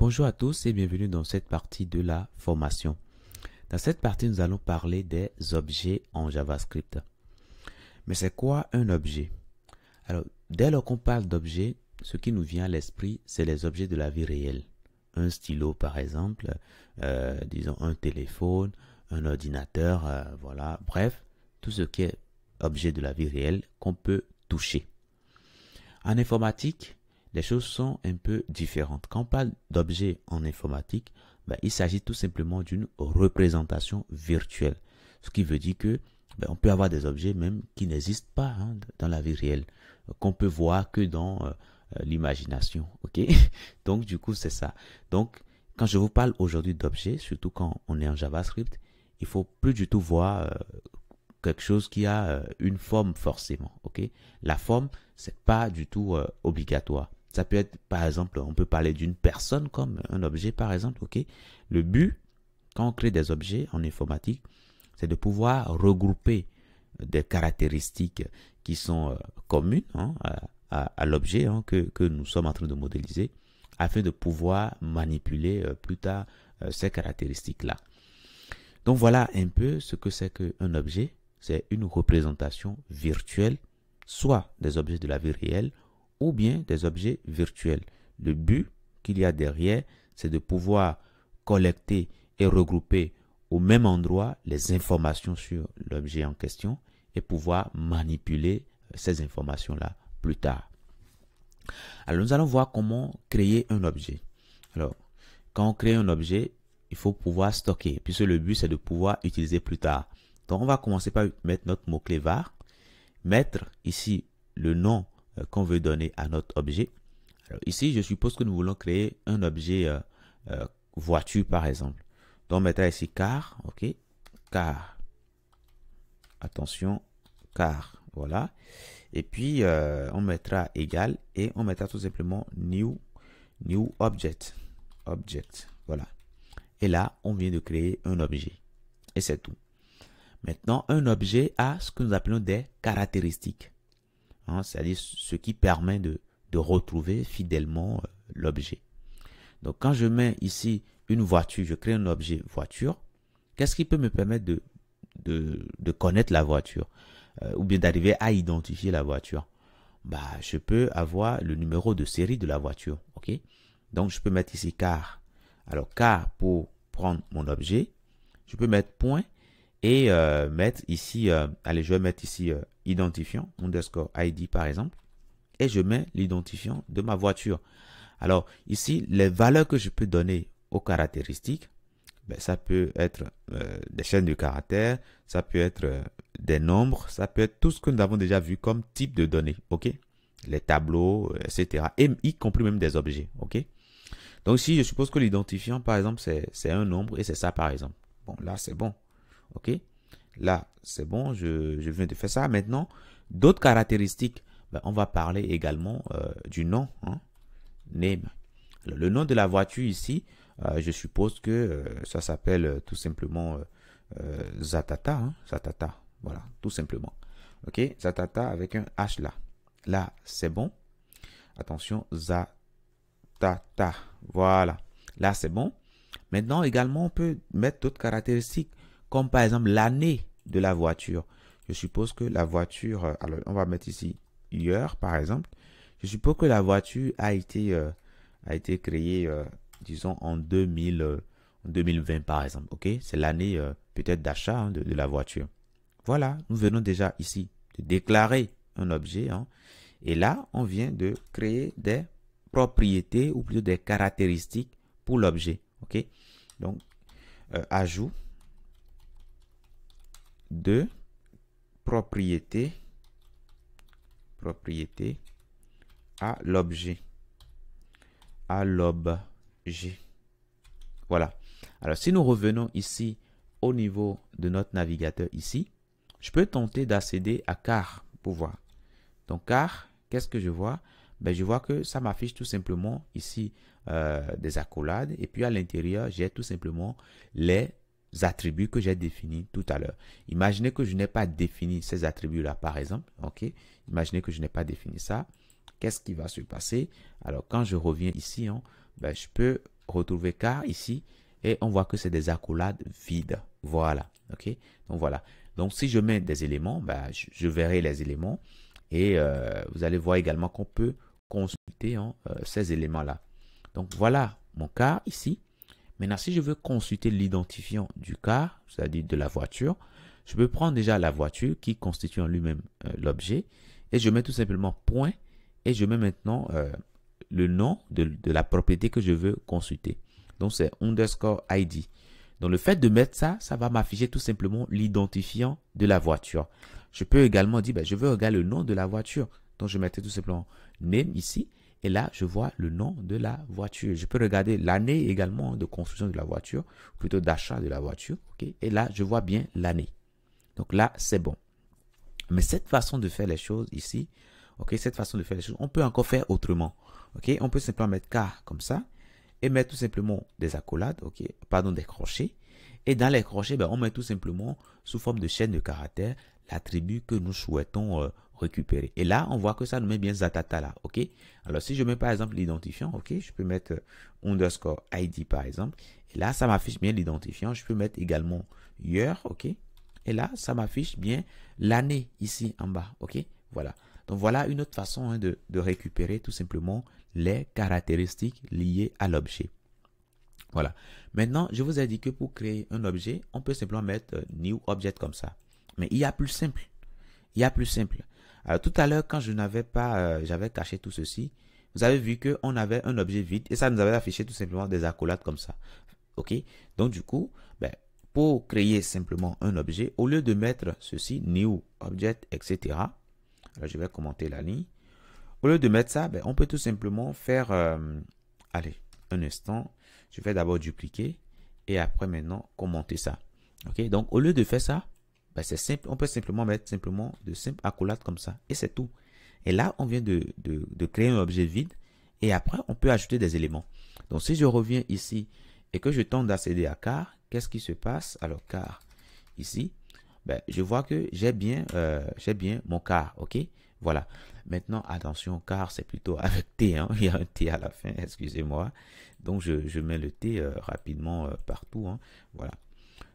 Bonjour à tous et bienvenue dans cette partie de la formation. Dans cette partie, nous allons parler des objets en JavaScript. Mais c'est quoi un objet? Alors, dès lors qu'on parle d'objets, ce qui nous vient à l'esprit, c'est les objets de la vie réelle. Un stylo, par exemple, disons un téléphone, un ordinateur, voilà. Bref, tout ce qui est objet de la vie réelle qu'on peut toucher. En informatique, les choses sont un peu différentes. Quand on parle d'objets en informatique, il s'agit tout simplement d'une représentation virtuelle. Ce qui veut dire que on peut avoir des objets même qui n'existent pas dans la vie réelle, qu'on peut voir que dans l'imagination. Ok. Donc du coup, c'est ça. Donc, quand je vous parle aujourd'hui d'objets, surtout quand on est en JavaScript, il faut plus du tout voir quelque chose qui a une forme forcément. Ok. La forme, c'est pas du tout obligatoire. Ça peut être, par exemple, on peut parler d'une personne comme un objet, par exemple. Ok. Le but, quand on crée des objets en informatique, c'est de pouvoir regrouper des caractéristiques qui sont communes à l'objet que nous sommes en train de modéliser, afin de pouvoir manipuler plus tard ces caractéristiques-là. Donc voilà un peu ce que c'est qu'un objet. C'est une représentation virtuelle, soit des objets de la vie réelle, ou bien des objets virtuels. Le but qu'il y a derrière, c'est de pouvoir collecter et regrouper au même endroit les informations sur l'objet en question et pouvoir manipuler ces informations-là plus tard. Alors, nous allons voir comment créer un objet. Alors, quand on crée un objet, il faut pouvoir stocker, puisque le but, c'est de pouvoir utiliser plus tard. Donc, on va commencer par mettre notre mot-clé var, mettre ici le nom qu'on veut donner à notre objet. Alors, ici, je suppose que nous voulons créer un objet voiture, par exemple. Donc, on mettra ici car, ok, car. Attention, car, voilà. Et puis, on mettra égal et on mettra tout simplement new object. Object, voilà. Et là, on vient de créer un objet. Et c'est tout. Maintenant, un objet a ce que nous appelons des caractéristiques. C'est-à-dire ce qui permet de retrouver fidèlement l'objet. Donc, quand je mets ici une voiture, je crée un objet voiture, qu'est-ce qui peut me permettre de connaître la voiture ou bien d'arriver à identifier la voiture? Je peux avoir le numéro de série de la voiture. Ok. Donc, je peux mettre ici car. Alors, car pour prendre mon objet, je peux mettre point et mettre ici, allez, je vais mettre ici identifiant, underscore ID par exemple, et je mets l'identifiant de ma voiture. Alors ici, les valeurs que je peux donner aux caractéristiques, ça peut être des chaînes de caractères, ça peut être des nombres, ça peut être tout ce que nous avons déjà vu comme type de données, ok? Les tableaux, etc. Et y compris même des objets, ok? Donc ici, je suppose que l'identifiant, par exemple, c'est un nombre et c'est ça, par exemple. Bon, là, c'est bon. Ok, là c'est bon, je viens de faire ça. Maintenant, d'autres caractéristiques, on va parler également du nom, name. Alors, le nom de la voiture ici, je suppose que ça s'appelle tout simplement Zatata, Zatata, voilà, tout simplement. Ok, Zatata avec un H là. Là, c'est bon. Attention, Zatata, voilà. Là, c'est bon. Maintenant, également, on peut mettre d'autres caractéristiques, comme par exemple l'année de la voiture. Je suppose que la voiture, alors on va mettre ici year par exemple. Je suppose que la voiture a été créée, disons en 2020 par exemple. Ok, c'est l'année peut-être d'achat de la voiture. Voilà, nous venons déjà ici de déclarer un objet. Et là, on vient de créer des propriétés ou plutôt des caractéristiques pour l'objet. Ok, donc ajout de propriété à l'objet. Voilà. Alors, si nous revenons ici au niveau de notre navigateur ici, je peux tenter d'accéder à car pour voir. Donc, car, qu'est-ce que je vois? Je vois que ça m'affiche tout simplement ici des accolades. Et puis, à l'intérieur, j'ai tout simplement les attributs que j'ai définis tout à l'heure. Imaginez que je n'ai pas défini ces attributs-là, par exemple. Ok. Imaginez que je n'ai pas défini ça. Qu'est-ce qui va se passer? Alors, quand je reviens ici, je peux retrouver car ici et on voit que c'est des accolades vides. Voilà, ok. Donc voilà. Donc si je mets des éléments, bah, je verrai les éléments et vous allez voir également qu'on peut consulter ces éléments-là. Donc voilà mon car ici. Maintenant, si je veux consulter l'identifiant du car, c'est-à-dire de la voiture, je peux prendre déjà la voiture qui constitue en lui-même l'objet et je mets tout simplement point et je mets maintenant le nom de la propriété que je veux consulter. Donc c'est underscore ID. Donc le fait de mettre ça, ça va m'afficher tout simplement l'identifiant de la voiture. Je peux également dire, ben, je veux regarder le nom de la voiture. Donc je mettais tout simplement name ici. Et là, je vois le nom de la voiture. Je peux regarder l'année également de construction de la voiture, ou plutôt d'achat de la voiture. Okay? Et là, je vois bien l'année. Donc là, c'est bon. Mais cette façon de faire les choses ici, okay, cette façon de faire les choses, on peut encore faire autrement. Okay? On peut simplement mettre car comme ça et mettre tout simplement des accolades, okay? Pardon, des crochets. Et dans les crochets, ben, on met tout simplement sous forme de chaîne de caractères l'attribut que nous souhaitons récupérer. Et là, on voit que ça nous met bien Zatata là, ok? Alors, si je mets par exemple l'identifiant, ok, je peux mettre underscore ID par exemple. Et là, ça m'affiche bien l'identifiant. Je peux mettre également year, ok? Et là, ça m'affiche bien l'année ici en bas, ok? Voilà. Donc, voilà une autre façon de récupérer tout simplement les caractéristiques liées à l'objet. Voilà. Maintenant, je vous ai dit que pour créer un objet, on peut simplement mettre new object comme ça. Mais il y a plus simple. Il y a plus simple. Alors, tout à l'heure, quand je n'avais pas, j'avais caché tout ceci, vous avez vu qu'on avait un objet vide et ça nous avait affiché tout simplement des accolades comme ça. OK? Donc, du coup, ben, pour créer simplement un objet, au lieu de mettre ceci, new object, etc. Alors, je vais commenter la ligne. Au lieu de mettre ça, ben, on peut tout simplement faire, allez, un instant. Je vais d'abord dupliquer et après maintenant commenter ça. OK? Donc, au lieu de faire ça, ben c'est simple, on peut simplement mettre simplement de simples accolades comme ça et c'est tout. Et là, on vient de créer un objet vide et après, on peut ajouter des éléments. Donc, si je reviens ici et que je tente d'accéder à car, qu'est-ce qui se passe? Alors, car, ici, ben, je vois que j'ai bien mon car, ok? Voilà. Maintenant, attention, car c'est plutôt avec T, hein? Il y a un T à la fin, excusez-moi. Donc, je mets le T rapidement partout, hein? Voilà.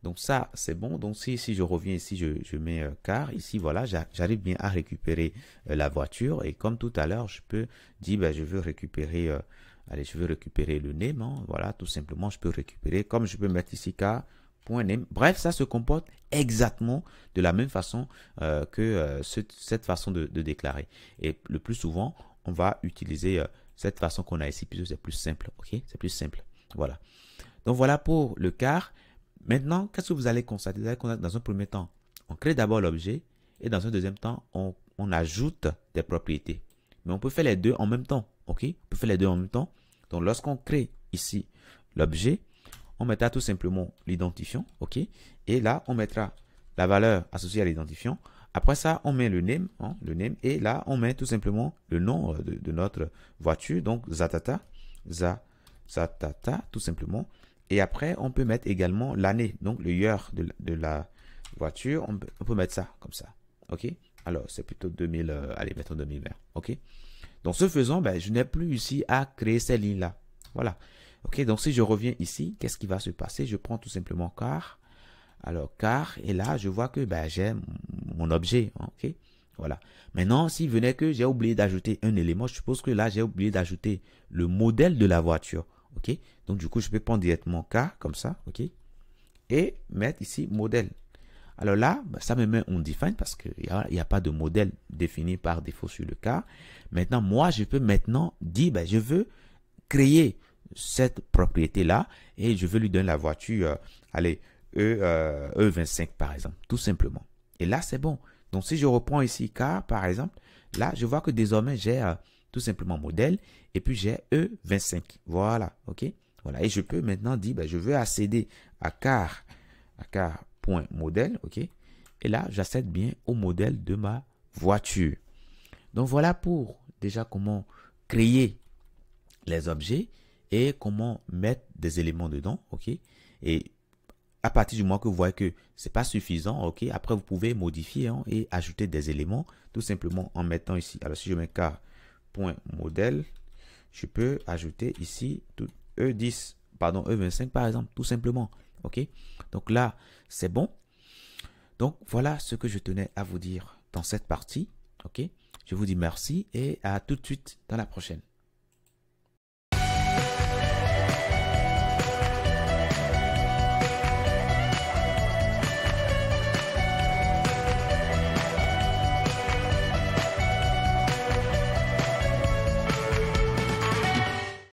Donc ça, c'est bon. Donc si je reviens ici, je mets car. Ici, voilà, j'arrive bien à récupérer la voiture. Et comme tout à l'heure, je peux dire, ben, je veux récupérer, allez, je veux récupérer le name. Hein, voilà, tout simplement, je peux récupérer. Comme je peux mettre ici car.name. Bref, ça se comporte exactement de la même façon que cette façon de déclarer. Et le plus souvent, on va utiliser cette façon qu'on a ici, puisque c'est plus simple. Ok, c'est plus simple. Voilà. Donc voilà pour le car. Maintenant, qu'est-ce que vous allez constater? Vous allez constater dans un premier temps, on crée d'abord l'objet et dans un deuxième temps, on ajoute des propriétés. Mais on peut faire les deux en même temps. Ok? On peut faire les deux en même temps. Donc, lorsqu'on crée ici l'objet, on mettra tout simplement l'identifiant. Ok? Et là, on mettra la valeur associée à l'identifiant. Après ça, on met le name, hein, et là, on met tout simplement le nom de notre voiture. Donc, Zatata, tout simplement. Et après, on peut mettre également l'année, donc le year de la voiture. On peut mettre ça comme ça. OK? Alors, c'est plutôt 2000, allez, mettons 2020. OK? Donc, ce faisant, ben, je n'ai plus ici à créer ces lignes-là. Voilà. OK? Donc, si je reviens ici, qu'est-ce qui va se passer? Je prends tout simplement car. Alors, car, et là, je vois que ben, j'ai mon objet. OK? Voilà. Maintenant, s'il venait que j'ai oublié d'ajouter un élément, je suppose que là, j'ai oublié d'ajouter le modèle de la voiture. OK? Donc, du coup, je peux prendre directement car comme ça. OK? Et mettre ici modèle. Alors là, ça me met on define parce qu'il n'y a pas de modèle défini par défaut sur le car. Maintenant, moi, je peux maintenant dire, ben, je veux créer cette propriété-là et je veux lui donner la voiture, allez, E25 par exemple, tout simplement. Et là, c'est bon. Donc, si je reprends ici car, par exemple, là, je vois que désormais, j'ai tout simplement modèle et puis j'ai E25. Voilà, ok. Voilà, et je peux maintenant dire, ben, je veux accéder à car.modèle, ok. Et là, j'accède bien au modèle de ma voiture. Donc, voilà pour déjà comment créer les objets et comment mettre des éléments dedans, ok. Et à partir du moment que vous voyez que c'est pas suffisant, ok, après vous pouvez modifier hein, et ajouter des éléments tout simplement en mettant ici. Alors si je mets car.modèle, je peux ajouter ici tout E10, pardon, E25 par exemple, tout simplement. OK? Donc là, c'est bon. Donc voilà ce que je tenais à vous dire dans cette partie. OK? Je vous dis merci et à tout de suite dans la prochaine.